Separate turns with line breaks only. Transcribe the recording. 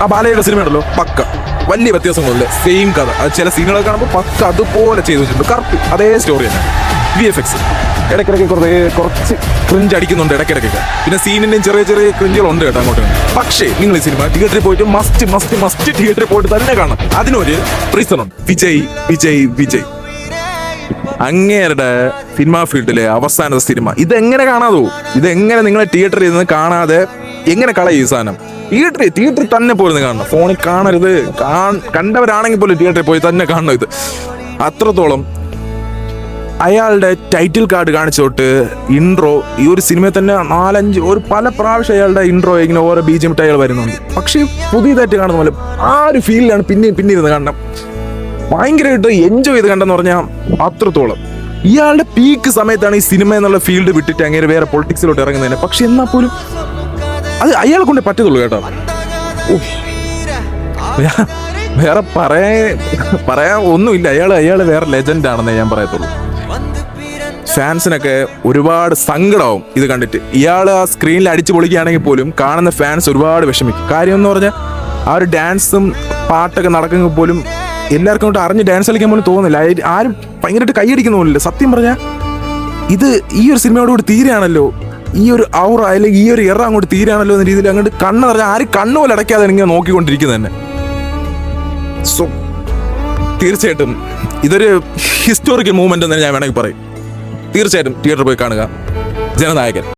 ആ ബാലയുടെ സിനിമ ഉണ്ടല്ലോ, പക്ക വലിയ വ്യത്യാസങ്ങളില്ല, സെയിം കഥ. അത് ചില സീനുകളൊക്കെ കാണുമ്പോൾ പക്ക അതുപോലെ ചെയ്തു വെച്ചിട്ടുണ്ട്. കറക്റ്റ് അതേ സ്റ്റോറി തന്നെ. VFX ഇടയ്ക്കിടയ്ക്ക് കുറച്ച് ക്രിഞ്ച് അടിക്കുന്നുണ്ട് ഇടയ്ക്കിടയ്ക്കൊക്കെ. പിന്നെ സീനിൻ്റെയും ചെറിയ ചെറിയ ക്രിഞ്ചുകളുണ്ട് കേട്ടോ അങ്ങോട്ട്. പക്ഷേ നിങ്ങൾ ഈ സിനിമ തിയേറ്ററിൽ പോയിട്ട് മസ്റ്റ് തിയേറ്ററിൽ പോയിട്ട് തന്നെ കാണണം. അതിനൊരു റീസണുണ്ട്. വിജയ് വിജയ് വിജയ് അങ്ങേരുടെ സിനിമാ ഫീൽഡിലെ അവസാനത്തെ സിനിമ. ഇതെങ്ങനെ കാണാതോ? ഇതെങ്ങനെ നിങ്ങളെ തിയേറ്ററിൽ നിന്ന് കാണാതെ എങ്ങനെ കളയും ഈ സാധനം? തിയേറ്ററിൽ തന്നെ പോയിരുന്നു കാണണം. ഫോണിൽ കാണരുത്. കണ്ടവരാണെങ്കിൽ പോലും തിയേറ്ററിൽ പോയി തന്നെ കാണണം. ഇത് അത്രത്തോളം അയാളുടെ ടൈറ്റിൽ കാർഡ് കാണിച്ചോട്ട് ഇൻട്രോ, ഈ ഒരു സിനിമയിൽ തന്നെ 4-5 പല പ്രാവശ്യം അയാളുടെ ഇൻട്രോ ഇങ്ങനെ ഓരോ BGM അയാൾ വരുന്നുണ്ട്. പക്ഷേ പുതിയതായിട്ട് കാണുന്ന പോലെ ആ ഒരു ഫീലിലാണ് പിന്നെ ഇരുന്ന് കാണണം. ഭയങ്കരമായിട്ട് എൻജോയ് ചെയ്ത് കണ്ടെന്ന് പറഞ്ഞാൽ അത്രത്തോളം. ഇയാളുടെ പീക്ക് സമയത്താണ് ഈ സിനിമ എന്നുള്ള ഫീൽഡ് വിട്ടിട്ട് അങ്ങനെ വേറെ പൊളിറ്റിക്സിലോട്ട് ഇറങ്ങുന്നതിന്. പക്ഷെ എന്നാൽ പോലും അത് അയാളെ കൊണ്ടേ പറ്റത്തുള്ളൂ കേട്ടോ. വേറെ പറയാൻ ഒന്നുമില്ല. അയാൾ വേറെ ലെജൻഡ് ആണെന്നേ ഞാൻ പറയത്തുള്ളൂ. ഫാൻസിനൊക്കെ ഒരുപാട് സങ്കടമാവും ഇത് കണ്ടിട്ട്. ഇയാൾ ആ സ്ക്രീനിൽ അടിച്ചു പൊളിക്കുകയാണെങ്കിൽ പോലും കാണുന്ന ഫാൻസ് ഒരുപാട് വിഷമിക്കും. കാര്യം എന്ന് പറഞ്ഞാൽ ആ ഒരു ഡാൻസും പാട്ടൊക്കെ നടക്കുമ്പോൾ പോലും എല്ലാവർക്കും കൊണ്ട് അറിഞ്ഞ് ഡാൻസ് കളിക്കാൻ പോലും തോന്നില്ല. ആരും ഭയങ്കരമായിട്ട് കൈയടിക്കുന്ന പോലില്ല. സത്യം പറഞ്ഞാൽ ഇത് ഈ ഒരു സിനിമയോടുകൂടി തീരെയാണല്ലോ, ഈ ഒരു ഔറ അല്ലെങ്കിൽ ഈ ഒരു എറ അങ്ങോട്ട് തീരാണല്ലോ എന്ന രീതിയിൽ അങ്ങോട്ട് കണ്ണ് പറഞ്ഞാൽ ആരും കണ്ണുപോലെ അടയ്ക്കാതെ ഇങ്ങനെ നോക്കിക്കൊണ്ടിരിക്കുന്നത് തന്നെ. സോ തീർച്ചയായിട്ടും ഇതൊരു ഹിസ്റ്റോറിക്കൽ മൂവ്മെന്റ് എന്ന് ഞാൻ വേണമെങ്കിൽ പറയും. തീർച്ചയായിട്ടും തിയേറ്ററിൽ പോയി കാണുക. ജനനായകൻ.